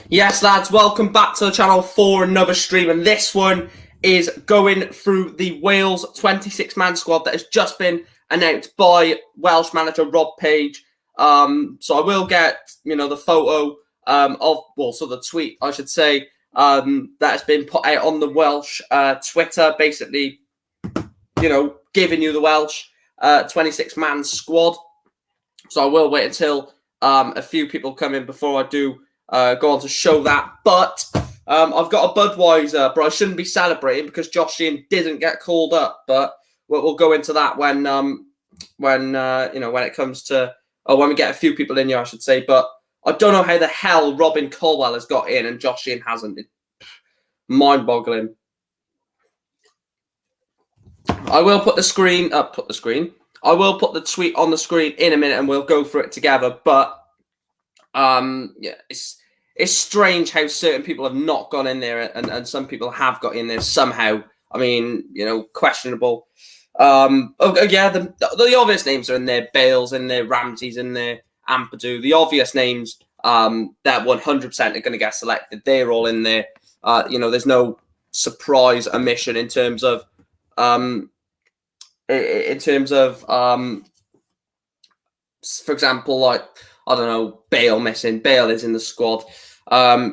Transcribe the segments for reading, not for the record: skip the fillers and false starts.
Yes, lads, welcome back to the channel for another stream, and this one is going through the Wales 26-man squad that has just been announced by Welsh manager Rob Page. So I will get, the photo the tweet, I should say, that has been put out on the Welsh Twitter, basically, giving you the Welsh 26-man squad. So I will wait until a few people come in before I do go on to show that. But I've got a Budweiser, but I shouldn't be celebrating because Josh Ian didn't get called up. But we'll go into that when it comes to when we get a few people in here, I should say. But I don't know how the hell Robin Colwell has got in and Josh Ian hasn't. It's mind-boggling. I will put the screen up. I will put the tweet on the screen in a minute, and we'll go through it together. But it's strange how certain people have not gone in there, and some people have got in there somehow. I mean, questionable. The obvious names are in there. Bale's in there. Ramsey's in there. Ampadu. The obvious names that 100% are going to get selected. They're all in there. There's no surprise omission in terms of for example, like, I don't know, Bale missing. Bale is in the squad.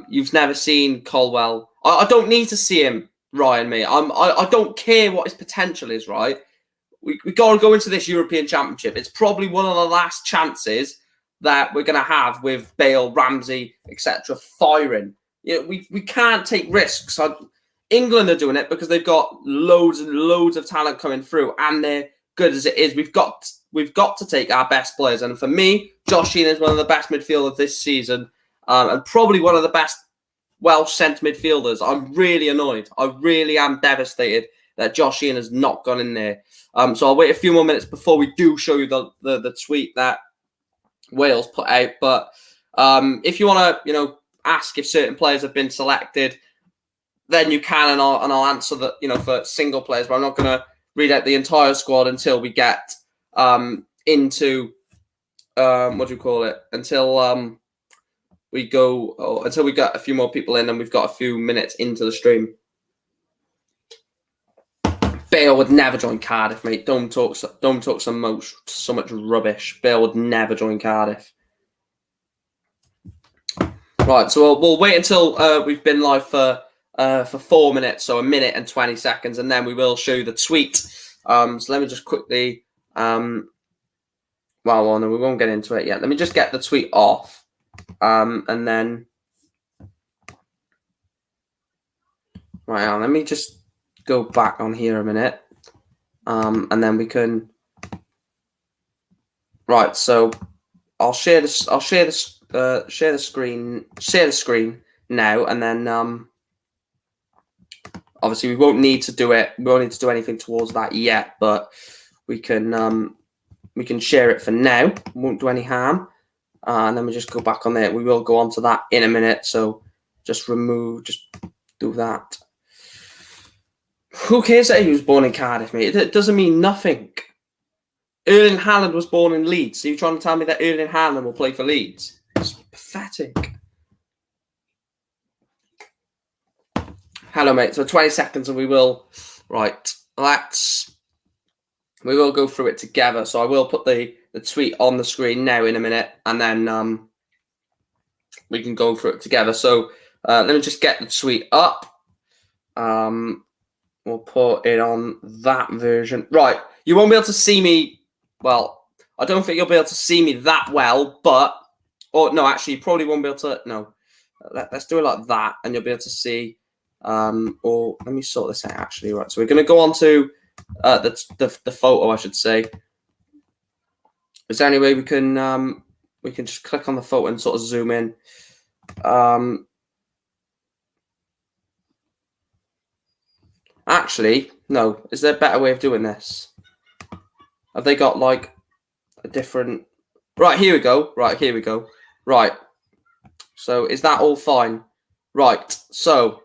You've never seen Colwell. I don't need to see him, Ryan, mate. I don't care what his potential is, right? We got to go into this European Championship. It's probably one of the last chances that we're going to have with Bale, Ramsey, etc. firing. We can't take risks. England are doing it because they've got loads and loads of talent coming through, and they're good as it is. We've got to take our best players, and for me, Josh Ian is one of the best midfielders this season, and probably one of the best Welsh centre midfielders. I'm really annoyed. I really am devastated that Josh Ian has not gone in there. So I'll wait a few more minutes before we do show you the tweet that Wales put out. But if you want to, ask if certain players have been selected, then you can, and I'll answer that, for single players. But I'm not going to read out the entire squad until we get into until until we get a few more people in, and we've got a few minutes into the stream. Bale would never join Cardiff, mate. Don't talk so much rubbish. Bale would never join Cardiff. Right, so we'll wait until we've been live for 4 minutes, so 1 minute and 20 seconds, and then we will show you the tweet. So let me just quickly, no, we won't get into it yet. Let me just get the tweet off, and then, right, let me just go back on here a minute, and then we can. Right, so I'll share this. I'll share the screen now, and then obviously we won't need to do it. We won't need to do anything towards that yet, but we can share it for now. Won't do any harm, and then we just go back on there. We will go on to that in a minute. So just do that. Who cares that he was born in Cardiff, mate? It doesn't mean nothing. Erling Haaland was born in Leeds. So you're trying to tell me that Erling Haaland will play for Leeds? It's pathetic. Hello, mate. So 20 seconds, and we will. Right. We will go through it together. So I will put the tweet on the screen now in a minute, and then we can go through it together. So let me just get the tweet up. We'll put it on that version. Right. You won't be able to see me. Well, I don't think you'll be able to see me that well, but... Or, no, actually, you probably won't be able to... No. Let's do it like that, and you'll be able to see... or let me sort this out, actually. Right, so we're going to go on to the photo, I should say. Is there any way we can just click on the photo and sort of zoom in? Actually, no. Is there a better way of doing this? Have they got, like, a different... Right, here we go. Right, here we go. Right. So, is that all fine? Right. So,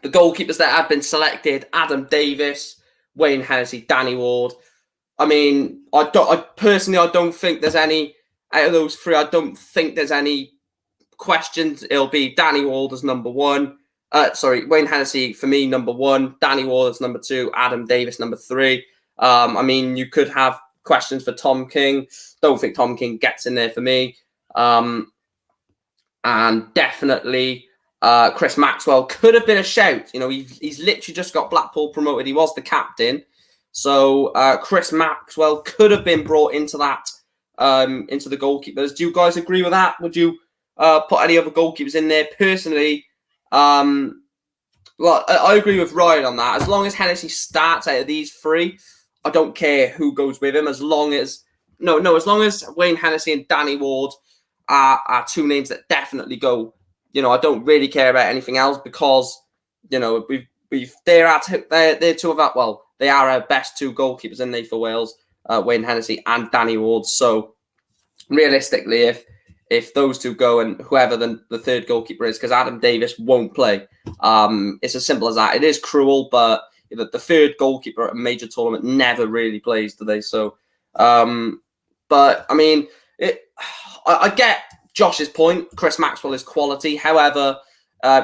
the goalkeepers that have been selected: Adam Davis, Wayne Hennessy, Danny Ward. I mean, I personally don't think there's any... Out of those three, I don't think there's any questions, it'll be Danny Ward as number 1. Wayne Hennessy for me number 1, Danny Ward as number 2, Adam Davis number 3. I mean, you could have questions for Tom King. Don't think Tom King gets in there for me. And definitely Chris Maxwell could have been a shout. You know, he's literally just got Blackpool promoted. He was the captain. So Chris Maxwell could have been brought into that, into the goalkeepers. Do you guys agree with that? Would you put any other goalkeepers in there? Personally, well, I agree with Ryan on that. As long as Hennessy starts out of these 3, I don't care who goes with him. As long as Wayne Hennessy and Danny Ward are 2 names that definitely go. You know, I don't really care about anything else because, you know, they're 2 of our, well, they are our best 2 goalkeepers in there for Wales, Wayne Hennessy and Danny Ward. So realistically, if those 2 go and whoever the 3rd goalkeeper is, because Adam Davis won't play, it's as simple as that. It is cruel, but the 3rd goalkeeper at a major tournament never really plays, do they? So, but I mean, I get Josh's point. Chris Maxwell is quality. However,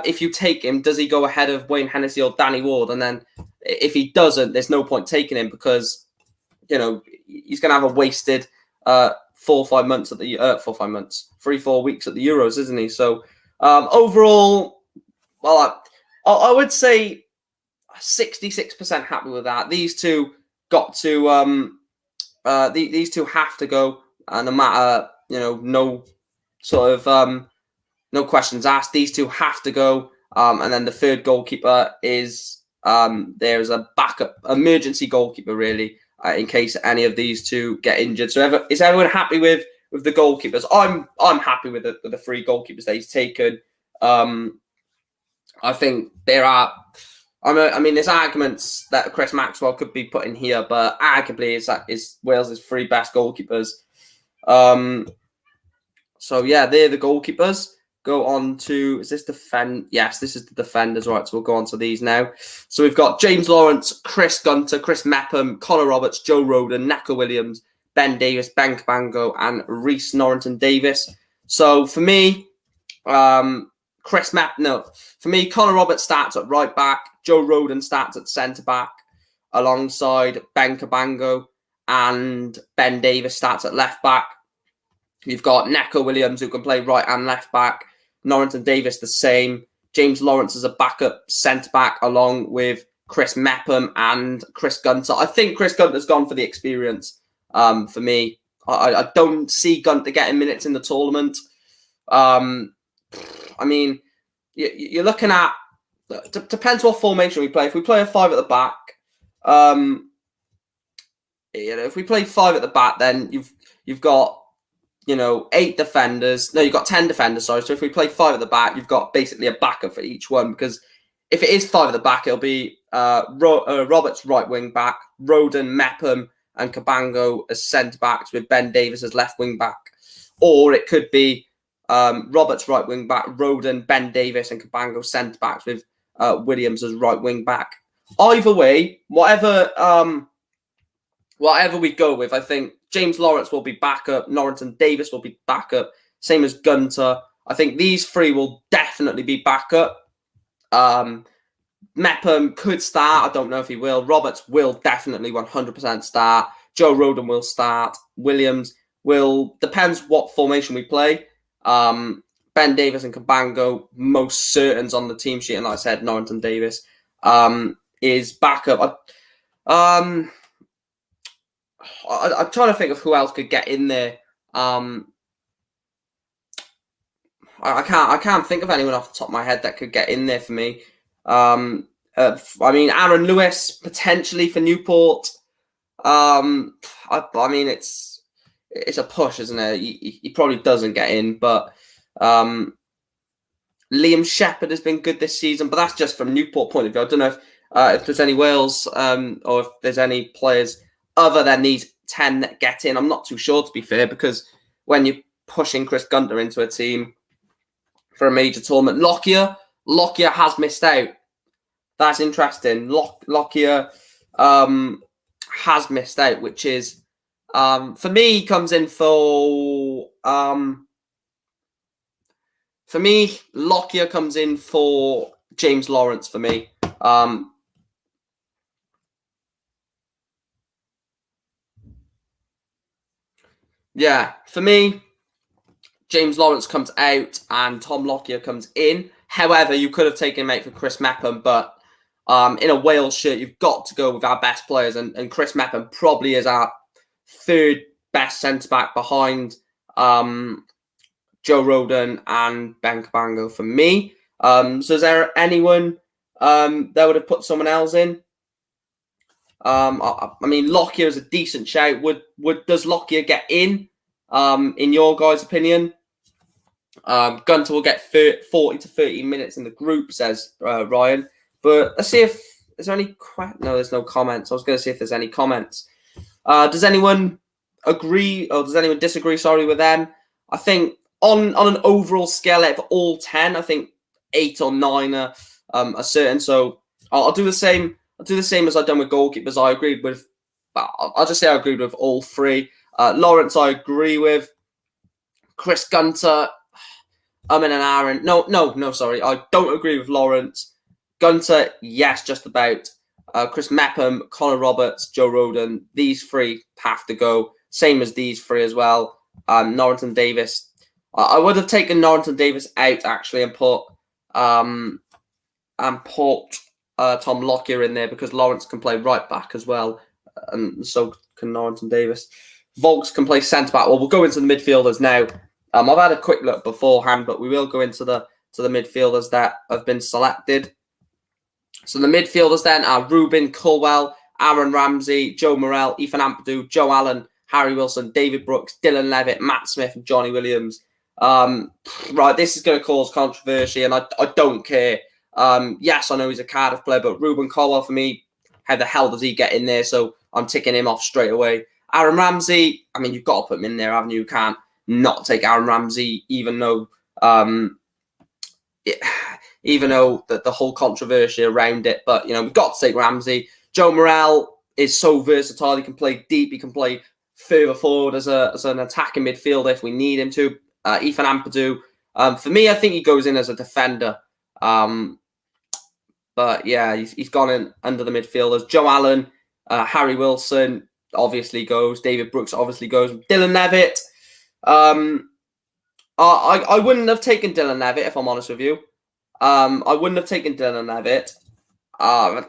if you take him, does he go ahead of Wayne Hennessy or Danny Ward? And then if he doesn't, there's no point taking him because, you know, he's going to have a wasted 4 or 5 months at the 3-4 weeks at the Euros, isn't he? So overall, well, I would say 66% happy with that. These 2 got to these 2 have to go, and no matter, you know, no sort of no questions asked. These 2 have to go, and then the 3rd goalkeeper is there's a backup emergency goalkeeper really, in case any of these 2 get injured. So is everyone happy with the goalkeepers? I'm happy with the 3 goalkeepers that he's taken. I think there are. I mean, there's arguments that Chris Maxwell could be put in here, but arguably is Wales' 3 best goalkeepers. So yeah, they're the goalkeepers. Go on to, is this defend? Yes, this is the defenders, right? So we'll go on to these now. So we've got James Lawrence, Chris Gunter, Chris Mepham, Connor Roberts, Joe Roden, Neco Williams, Ben Davis, Ben Cabango, and Rhys Norrington Davis. So for me, Connor Roberts starts at right back, Joe Roden starts at centre back, alongside Ben Cabango, and Ben Davis starts at left back. You've got Neco Williams, who can play right and left back. Norrington Davis, the same. James Lawrence as a backup centre-back, along with Chris Mepham and Chris Gunter. I think Chris Gunter's gone for the experience for me. I don't see Gunter getting minutes in the tournament. I mean, you're looking at... Depends what formation we play. If we play a 5 at the back... if we play 5 at the back, then you've got... 8 defenders. No, you've got 10 defenders, sorry. So if we play 5 at the back, you've got basically a backup for each one. Because if it is 5 at the back, it'll be Roberts right wing back, Roden, Mepham, and Cabango as centre backs with Ben Davis as left wing back. Or it could be Roberts right wing back, Roden, Ben Davis, and Cabango centre backs with Williams as right wing back. Either way, whatever we go with, I think James Lawrence will be backup. Norrington Davis will be backup. Same as Gunter. I think these 3 will definitely be backup. Mepham could start. I don't know if he will. Roberts will definitely 100% start. Joe Roden will start. Williams will... Depends what formation we play. Ben Davis and Cabango, most certain's on the team sheet. And like I said, Norrington Davis is backup. I'm trying to think of who else could get in there. I can't think of anyone off the top of my head that could get in there for me. I mean, Aaron Lewis potentially for Newport. I mean, it's a push, isn't it? He probably doesn't get in, but Liam Shepherd has been good this season, but that's just from Newport point of view. I don't know if there's any Wales or if there's any players other than these 10 that get in. I'm not too sure, to be fair, because when you're pushing Chris Gunter into a team for a major tournament, Lokia has missed out. That's interesting. Lokia has missed out, which is, for me, he comes in for For me, Lokia comes in for James Lawrence for me. Yeah, for me, James Lawrence comes out and Tom Lokia comes in. However, you could have taken him out for Chris Mepham, but in a Wales shirt, you've got to go with our best players, and Chris Mepham probably is our third best centre-back behind Joe Rodon and Ben Cabango for me. So is there anyone that would have put someone else in? I mean, Lokia is a decent shout. Does Lokia get in your guys' opinion? Gunter will get 40 to 30 minutes in the group, says Ryan. But let's see if is there any. No, there's no comments. I was going to see if there's any comments. Does anyone agree or does anyone disagree? Sorry, with them. I think on an overall scale out of all 10, I think 8 or 9 are certain. So I'll do the same. I'll do the same as I've done with goalkeepers. I agreed with. I'll just say I agreed with all 3. Lawrence, I agree with. Chris Gunter. And Aaron. No, sorry. I don't agree with Lawrence. Gunter, yes, just about. Chris Mepham, Connor Roberts, Joe Rodon. These 3 have to go. Same as these 3 as well. Norrington Davis. I would have taken Norrington Davis out, actually, and put Tom Lokia in there because Lawrence can play right back as well. And so can Norrington Davis. Volks can play centre-back. Well, we'll go into the midfielders now. I've had a quick look beforehand, but we will go into the midfielders that have been selected. So the midfielders then are Ruben Colwell, Aaron Ramsey, Joe Morrell, Ethan Ampadu, Joe Allen, Harry Wilson, David Brooks, Dylan Levitt, Matt Smith, and Johnny Williams. Right, this is going to cause controversy, and I don't care. Yes, I know he's a Cardiff player, but Ruben Colwell, for me, how the hell does he get in there? So I'm ticking him off straight away. Aaron Ramsey, I mean, you've got to put him in there, haven't you? You can't not take Aaron Ramsey, even though the whole controversy around it. But, we've got to take Ramsey. Joe Morrell is so versatile. He can play deep. He can play further forward as an attacking midfielder if we need him to. Ethan Ampadu. For me, I think he goes in as a defender. But, yeah, he's gone in under the midfielders. Joe Allen, Harry Wilson obviously goes. David Brooks obviously goes. Dylan Levitt. I wouldn't have taken Dylan Levitt, if I'm honest with you. I wouldn't have taken Dylan Levitt. A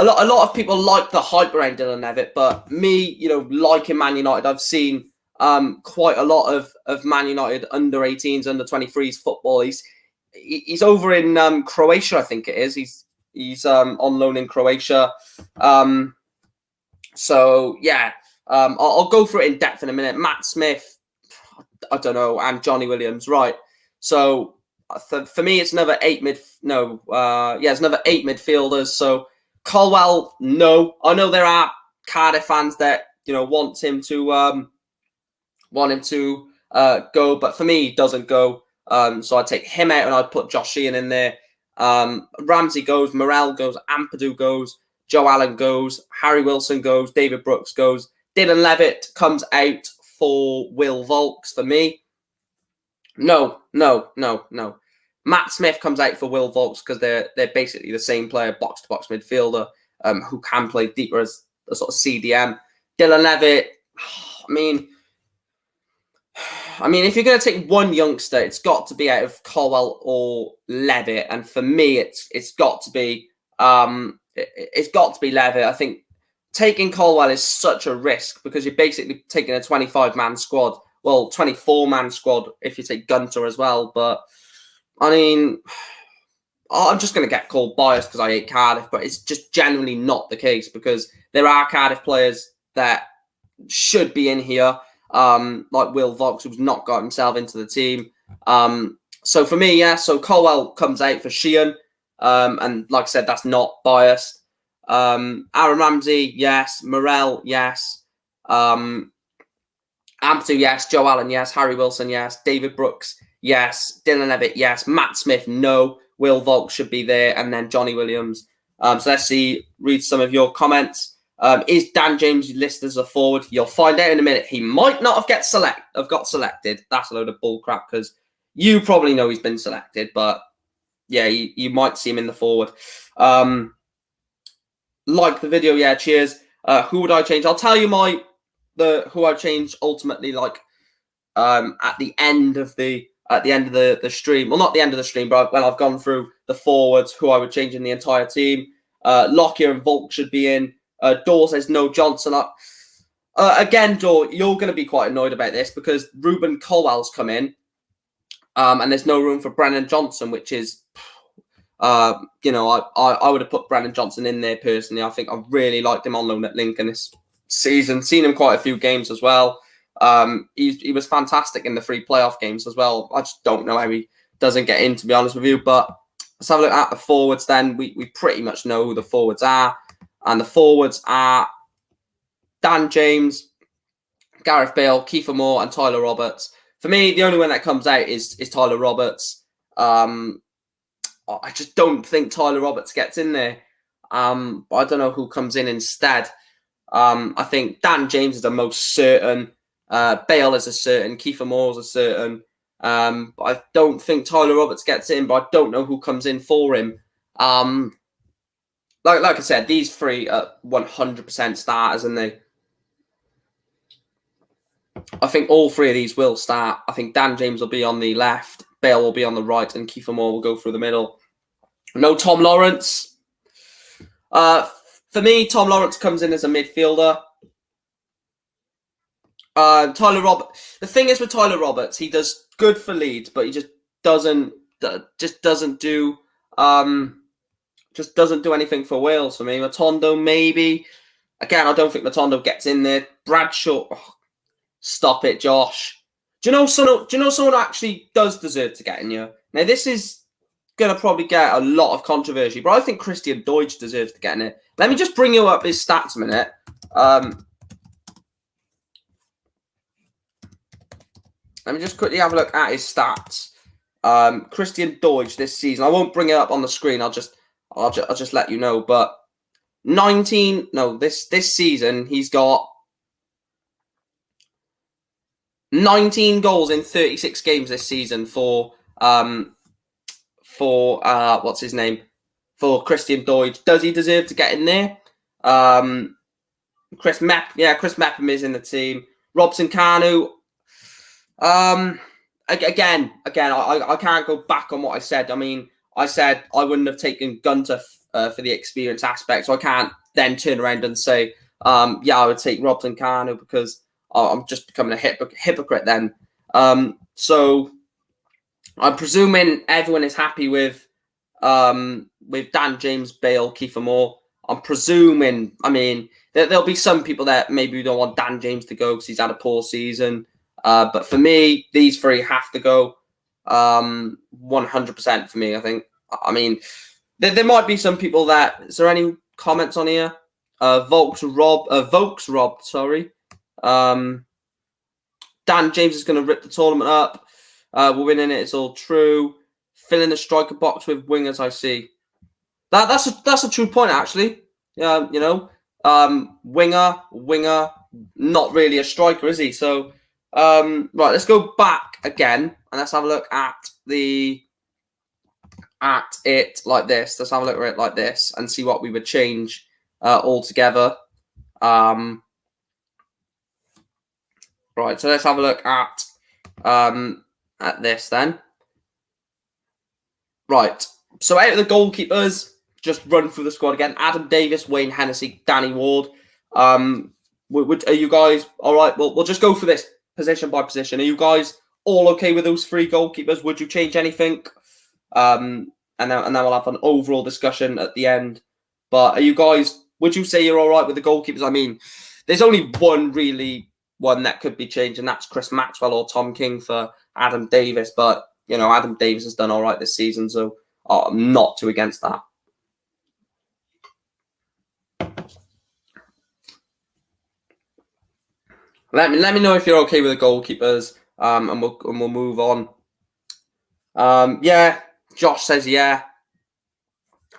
lot of people like the hype around Dylan Levitt, but me, like in Man United, I've seen quite a lot of Man United under 18s, under 23s football. He's over in Croatia, I think it is. He's on loan in Croatia. So yeah, I'll go through it in depth in a minute. Matt Smith. I don't know, and Johnny Williams, right? So for me, it's another 8 it's another 8 midfielders. So Colwell, no, I know there are Cardiff fans that want him to go, but for me, he doesn't go. So I take him out and I put Josh Sheehan in there. Ramsey goes, Morrell goes, Ampadu goes, Joe Allen goes, Harry Wilson goes, David Brooks goes, Dylan Levitt comes out for Will Volks for me. No. Matt Smith comes out for Will Volks because they're basically the same player, box-to-box midfielder, who can play deeper as a sort of CDM. Dylan Levitt, I mean, if you're going to take one youngster, it's got to be out of Colwell or Levitt, and for me, it's got to be Levitt. I think taking Colwell is such a risk because you're basically taking a 25-man squad. Well, 24-man squad if you take Gunter as well. But, I mean, I'm just going to get called biased because I hate Cardiff, but it's just generally not the case because there are Cardiff players that should be in here, like Will Volks, who's not got himself into the team. So for me, yeah, so Colwell comes out for Sheehan. And like I said, that's not biased. Aaron Ramsey, yes. Morrell, yes. Ampadu, yes. Joe Allen, yes. Harry Wilson, yes. David Brooks, yes. Dylan Levitt, yes. Matt Smith, no. Will Volk should be there. And then Johnny Williams. So let's read some of your comments. Is Dan James listed as a forward? You'll find out in a minute. He might not have got selected. That's a load of bull crap because You probably know he's been selected, but yeah, you might see him in the forward. Like the video, yeah, cheers. Who would I change? I'll tell you who I changed ultimately, like at the end of the stream. Well, not the end of the stream, but when I've gone through the forwards, who I would change in the entire team. Lokia and Volk should be in. Dor says no Johnson. Again, Dor, you're going to be quite annoyed about this because Ruben Colwell's come in, and there's no room for Brennan Johnson, which is, I would have put Brennan Johnson in there personally. I think I really liked him on loan at Lincoln this season. Seen him quite a few games as well. He was fantastic in the 3 playoff games as well. I just don't know how he doesn't get in, to be honest with you. But let's have a look at the forwards then. We pretty much know who the forwards are. And the forwards are Dan James, Gareth Bale, Kiefer Moore, and Tyler Roberts. For me, the only one that comes out is Tyler Roberts. I just don't think Tyler Roberts gets in there. But I don't know who comes in instead. I think Dan James is the most certain. Bale is a certain. Kiefer Moore is a certain. But I don't think Tyler Roberts gets in, but I don't know who comes in for him. Like I said, these 3 are 100% starters, and I think all 3 of these will start. I think Dan James will be on the left, Bale will be on the right, and Kiefer Moore will go through the middle. No Tom Lawrence. For me, Tom Lawrence comes in as a midfielder. Tyler Roberts. The thing is with Tyler Roberts, he does good for Leeds, but he just doesn't do anything for Wales for me. Matondo maybe. Again, I don't think Matondo gets in there. Bradshaw. Oh, stop it, Josh. Do you know someone who actually does deserve to get in here? Now this is gonna probably get a lot of controversy, but I think Christian Deutsch deserves to get in it. Let me just bring you up his stats a minute. Let me just quickly have a look at his stats. Christian Deutsch this season. I won't bring it up on the screen. I'll just let you know. But this season he's got 19 goals in 36 games this season for what's his name? For Christian Deutsch. Does he deserve to get in there? Chris Mepham is in the team. Robson Kanu. Again, I can't go back on what I said. I mean, I said I wouldn't have taken Gunter for the experience aspect, so I can't then turn around and say, I would take Robson Kanu because I'm just becoming a hypocrite then. So I'm presuming everyone is happy with Dan James, Bale, Kiefer Moore. I'm presuming, I mean, there'll be some people that maybe don't want Dan James to go because he's had a poor season. But for me, these 3 have to go 100% for me, I think. I mean, there might be some people that... Is there any comments on here? Volks Rob, sorry. Dan James is going to rip the tournament up. We're winning it, it's all true. Fill in the striker box with wingers, I see. That's a true point, actually. Winger, not really a striker, is he? So... right, let's go back again and let's have a look at it like this. Let's have a look at it like this and see what we would change altogether. Right, so let's have a look at this then. Right, so out of the goalkeepers, just run through the squad again. Adam Davis, Wayne Hennessy, Danny Ward. Are you guys all right? We'll just go for this position by position. Are you guys all okay with those 3 goalkeepers? Would you change anything? And then we'll have an overall discussion at the end. But are you guys? Would you say you're all right with the goalkeepers? I mean, there's only one that could be changed, and that's Chris Maxwell or Tom King for Adam Davis. But Adam Davis has done all right this season, so I'm not too against that. Let me know if you're okay with the goalkeepers, and we'll move on. Yeah, Josh says yeah.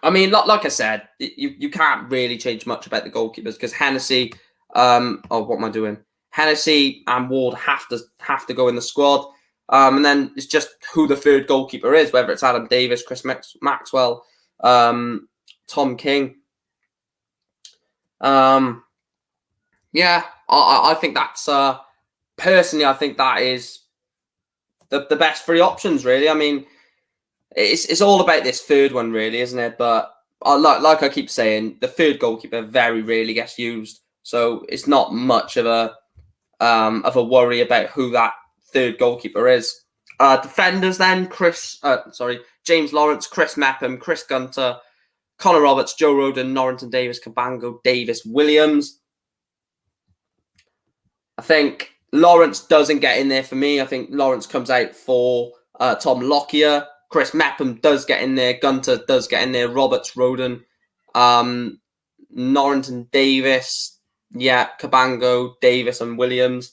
I mean, like I said, you can't really change much about the goalkeepers because Hennessy. What am I doing? Hennessy and Ward have to go in the squad. And then it's just who the third goalkeeper is, whether it's Adam Davis, Chris Maxwell, Tom King. Yeah, I think that's personally, I think that is the best three options. Really, I mean, it's all about this third one, really, isn't it? But like I keep saying, the third goalkeeper very rarely gets used, so it's not much of a worry about who that third goalkeeper is. Defenders then, James Lawrence, Chris Mepham, Chris Gunter, Connor Roberts, Joe Rodon, Norrington Davis, Cabango, Davis, Williams. I think Lawrence doesn't get in there for me. I think Lawrence comes out for Tom Lokia. Chris Mepham does get in there. Gunter does get in there. Roberts, Rodon, Norrington Davis, yeah, Cabango, Davis, and Williams.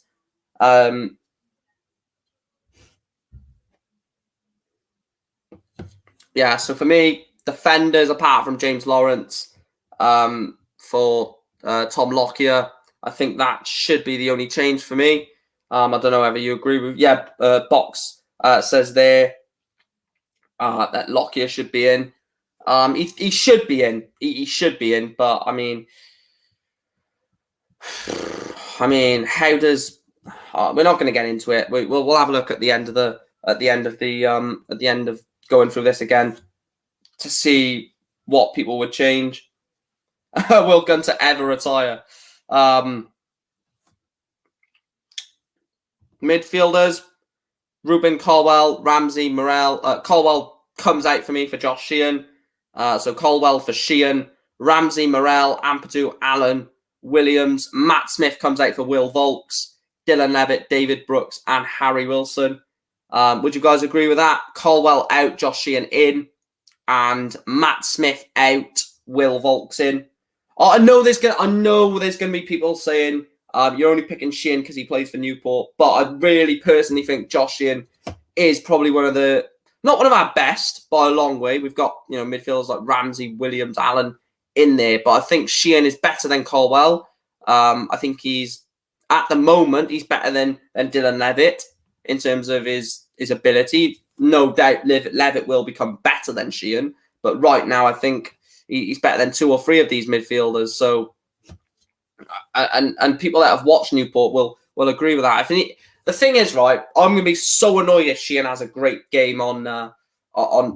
Yeah, so for me, defenders, apart from James Lawrence, for Tom Lokia, I think that should be the only change for me. I don't know whether you agree with. Yeah, Box says there that Lokia should be in. He should be in. He should be in. But I mean, how does? We're not going to get into it. We'll have a look at the end of going through this again to see what people would change. Will Gunter ever retire? Midfielders: Ruben, Colwell, Ramsey, Morel. Colwell comes out for me for Josh Sheehan. So Colwell for Sheehan, Ramsey, Morel, Ampadu, Allen, Williams. Matt Smith comes out for Will Volks, Dylan Levitt, David Brooks, and Harry Wilson. Would you guys agree with that? Colwell out, Josh Sheehan in, and Matt Smith out, Will Volks in. I know there's gonna be people saying you're only picking Sheehan because he plays for Newport, but I really personally think Josh Sheehan is probably not one of our best by a long way. We've got midfielders like Ramsey, Williams, Allen in there, but I think Sheehan is better than Colwell. I think at the moment he's better than Dylan Levitt in terms of his ability. No doubt Levitt will become better than Sheehan, but right now I think he's better than two or three of these midfielders. So, and people that have watched Newport will agree with that. I think the thing is, right, I'm going to be so annoyed if Sheehan has a great game on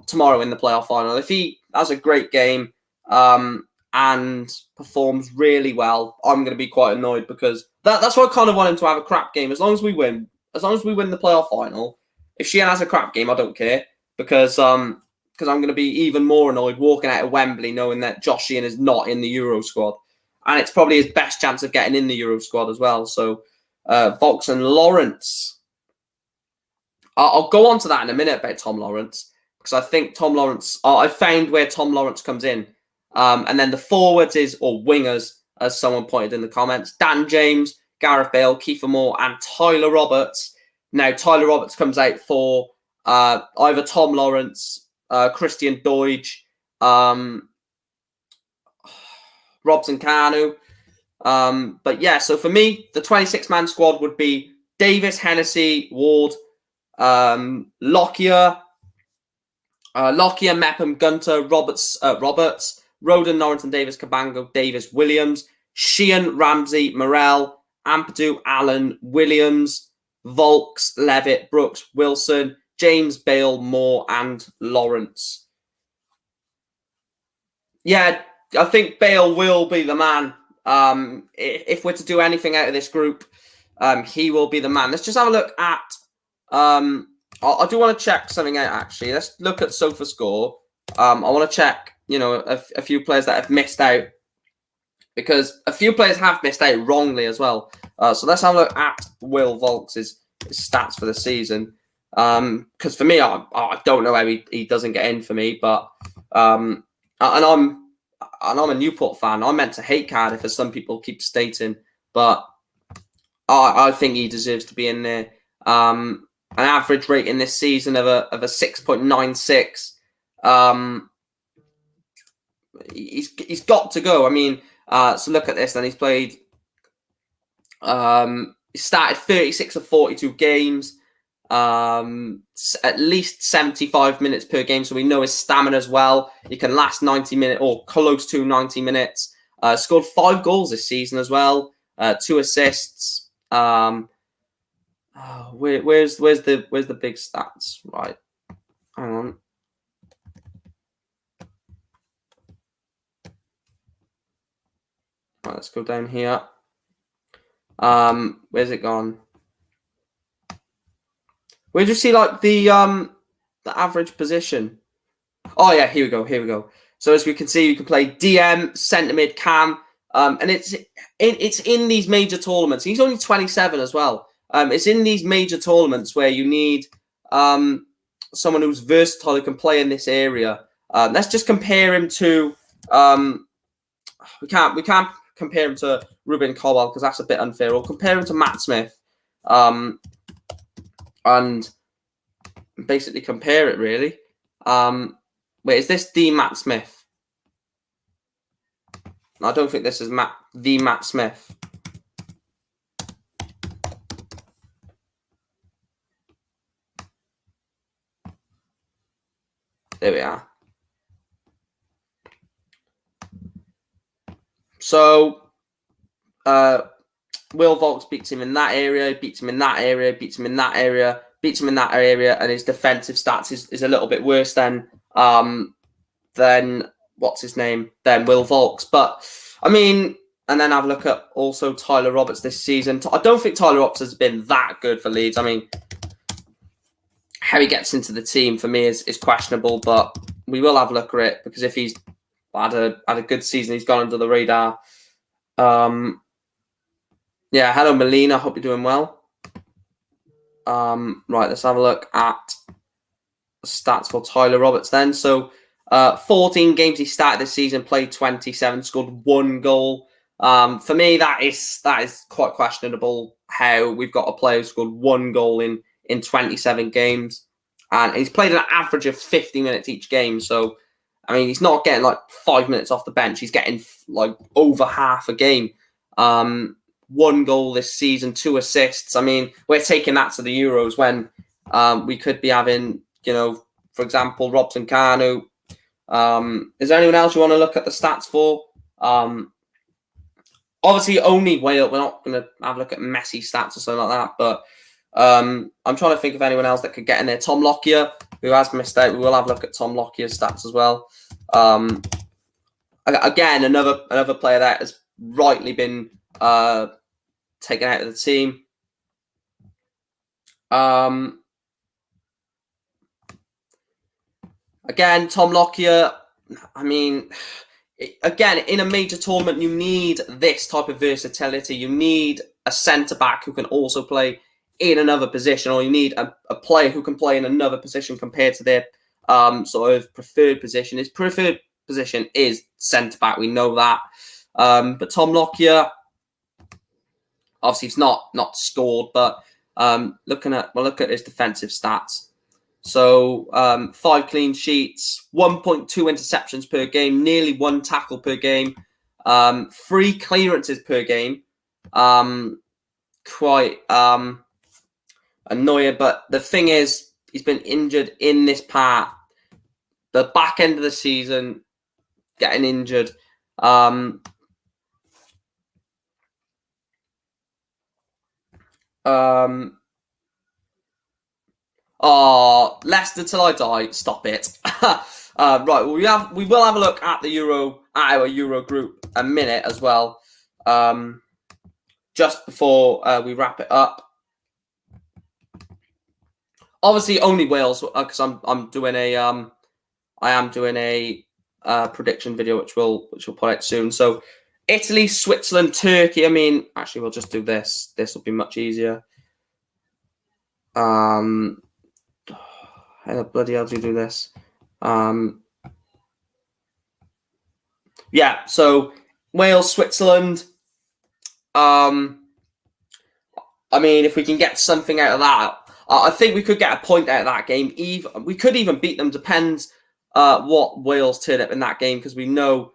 tomorrow in the playoff final. If he has a great game and performs really well, I'm going to be quite annoyed because that's why I kind of want him to have a crap game. As long as we win the playoff final, if Sheehan has a crap game, I don't care because I'm going to be even more annoyed walking out of Wembley knowing that Josh Sheehan is not in the Euro squad. And it's probably his best chance of getting in the Euro squad as well. So, Volks and Lawrence. I'll go on to that in a minute about Tom Lawrence because I think Tom Lawrence. I found where Tom Lawrence comes in, and then the forwards or wingers, as someone pointed in the comments: Dan James, Gareth Bale, Kiefer Moore, and Tyler Roberts. Now Tyler Roberts comes out for either Tom Lawrence, Christian Deutsch, Robson Kanu. But yeah, so for me, the 26-man squad would be Davis, Hennessy, Ward, Lokia, Mepham, Gunter, Roberts, Rodon, Norrington Davis, Cabango, Davis, Williams, Sheehan, Ramsey, Morel, Ampadu, Allen, Williams, Volks, Levitt, Brooks, Wilson, James, Bale, Moore, and Lawrence. Yeah, I think Bale will be the man. If we're to do anything out of this group, he will be the man. Let's just have a look at. I do want to check something out. Actually, let's look at SofaScore. I want to check, a few players that have missed out because a few players have missed out wrongly as well. So let's have a look at Will Volks' stats for the season. Because for me, I don't know how he doesn't get in for me, but and I'm a Newport fan. I'm meant to hate Cardiff, as some people keep stating, but I think he deserves to be in there. An average rating this season of a 6.96. He's got to go. I mean, so look at this. Then he's played. He started 36 of 42 games. at least 75 minutes per game, so we know his stamina as well. He can last 90 minutes or close to 90 minutes. Scored 5 goals this season as well, 2 assists. Where's the big stats? Right, hang on. Right, let's go down here. Where's it gone? Where do you see like the average position? Oh yeah, here we go. So as we can see, you can play DM, centre mid, cam, and it's in these major tournaments. He's only 27 as well. It's in these major tournaments where you need someone who's versatile who can play in this area. Let's just compare him to we can't compare him to Ruben Colwell because that's a bit unfair. We'll compare him to Matt Smith, and basically compare it really. Wait, is this the Matt Smith? I don't think this is the Matt Smith. There we are. So, Will Volks beats him in that area, beats him in that area, beats him in that area, beats him in that area, and his defensive stats is a little bit worse than what's his name? Then Will Volks. But I mean, and then have a look at also Tyler Roberts this season. I don't think Tyler Roberts has been that good for Leeds. I mean, how he gets into the team for me is questionable, but we will have a look at it because if he's had a good season, he's gone under the radar. Yeah, hello Melina, hope you're doing well. Right, let's have a look at stats for Tyler Roberts then. So 14 games he started this season, played 27, scored 1 goal. For me, that is quite questionable how we've got a player who scored 1 goal in 27 games. And he's played an average of 50 minutes each game. So, I mean, he's not getting like 5 minutes off the bench. He's getting like over half a game. 1 goal this season, 2 assists. I mean, we're taking that to the Euros when we could be having, you know, for example, Robson Kanu. Is there anyone else you want to look at the stats for? Obviously, only Wales. We're not going to have a look at Messi stats or something like that. But I'm trying to think of anyone else that could get in there. Tom Lokia, who has missed out. We will have a look at Tom Lokia's stats as well. Again, another player that has rightly been taken out of the team. Again, Tom Lokia, I mean, again, in a major tournament, you need this type of versatility. You need a centre-back who can also play in another position, or you need a player who can play in another position compared to their sort of preferred position. His preferred position is centre-back, we know that. But Tom Lokia, obviously he's not scored, but look at his defensive stats. So 5 clean sheets, 1.2 interceptions per game, nearly 1 tackle per game, 3 clearances per game. Quite annoying, but the thing is, he's been injured in this part. The back end of the season, getting injured. Oh, Leicester till I die. Stop it. Right, well, we will have a look at our Euro group a minute as well. Just before we wrap it up. Obviously, only Wales because I am doing a prediction video which we'll put out soon. So Italy, Switzerland, Turkey. I mean, actually, we'll just do this. This will be much easier. How the bloody hell do you do this? Yeah, so Wales, Switzerland. I mean, if we can get something out of that, I think we could get a point out of that game. We could even beat them. Depends what Wales turn up in that game, because we know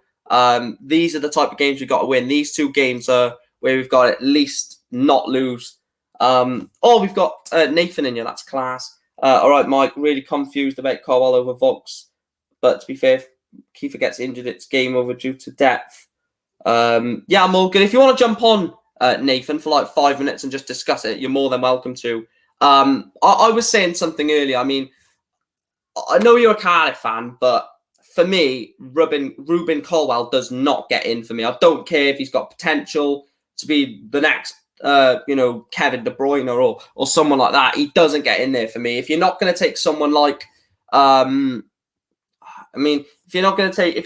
these are the type of games we've got to win. These 2 games are where we've got to at least not lose. Oh, we've got Nathan in here. That's class. All right, Mike. Really confused about Colwell over Vokes. But to be fair, if Kiefer gets injured, it's game over due to depth. Yeah, I'm all good. If you want to jump on, Nathan, for like 5 minutes and just discuss it, you're more than welcome to. I was saying something earlier. I mean, I know you're a Cardiff fan, but for me, Ruben Colwell does not get in for me. I don't care if he's got potential to be the next, Kevin De Bruyne or someone like that. He doesn't get in there for me. If you're not going to take someone like, if you're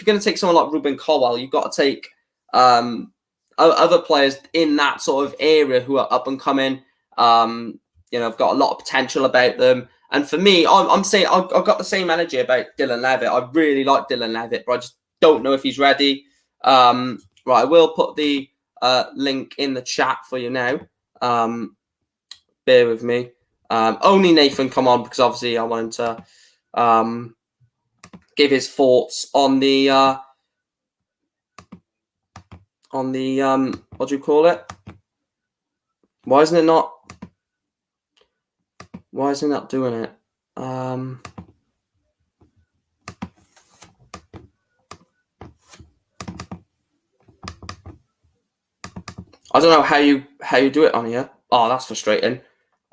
going to take someone like Ruben Colwell, you've got to take other players in that sort of area who are up and coming. Have got a lot of potential about them. And for me, I'm saying I've got the same energy about Dylan Levitt. I really like Dylan Levitt, but I just don't know if he's ready. Right, I will put the link in the chat for you now. Bear with me. Only Nathan come on because obviously I want him to give his thoughts on the what do you call it? Why isn't it not doing it? I don't know how you do it on here. Oh, that's frustrating.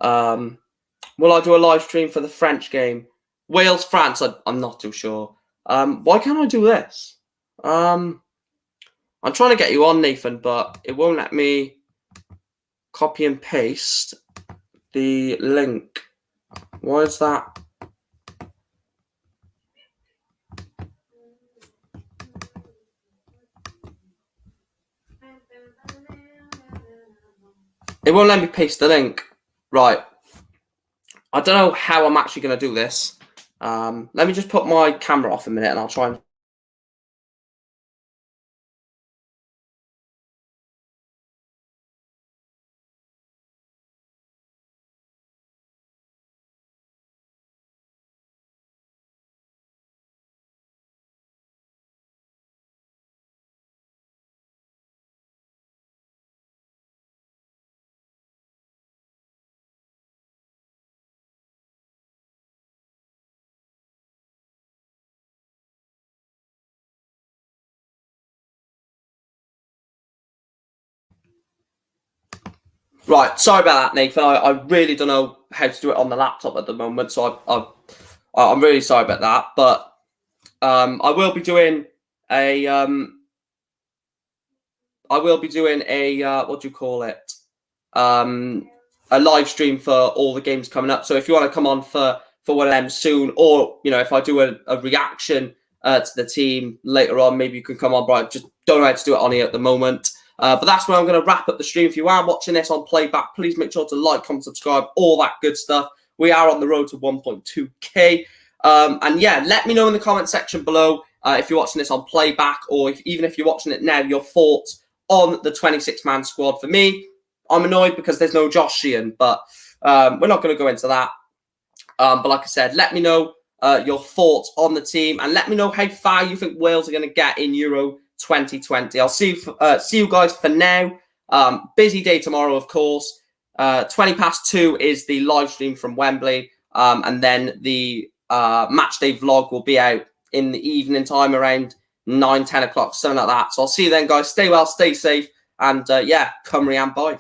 Will I do a live stream for the French game? Wales, France, I'm not too sure. Why can't I do this? I'm trying to get you on, Nathan, but it won't let me copy and paste the link. Why is that? It won't let me paste the link. Right. I don't know how I'm actually going to do this. Let me just put my camera off a minute and I'll try and... Right, sorry about that, Nathan. I really don't know how to do it on the laptop at the moment, so I'm really sorry about that. But I will be doing a what do you call it? A live stream for all the games coming up. So if you want to come on for one of them soon, or if I do a reaction to the team later on, maybe you can come on. But I just don't know how to do it on here at the moment. But that's where I'm going to wrap up the stream. If you are watching this on playback, please make sure to like, comment, subscribe, all that good stuff. We are on the road to 1.2k. And yeah, let me know in the comment section below if you're watching this on playback, or even if you're watching it now, your thoughts on the 26-man squad. For me, I'm annoyed because there's no Josh Sheehan, but we're not going to go into that. But like I said, let me know your thoughts on the team, and let me know how far you think Wales are going to get in Euro 2020. I'll see you guys for now. Busy day tomorrow, of course. 2:20 is the live stream from Wembley, and then the match day vlog will be out in the evening time around 9-10 o'clock, something like that. So I'll see you then, guys. Stay well, stay safe, and yeah, Cymru and bye.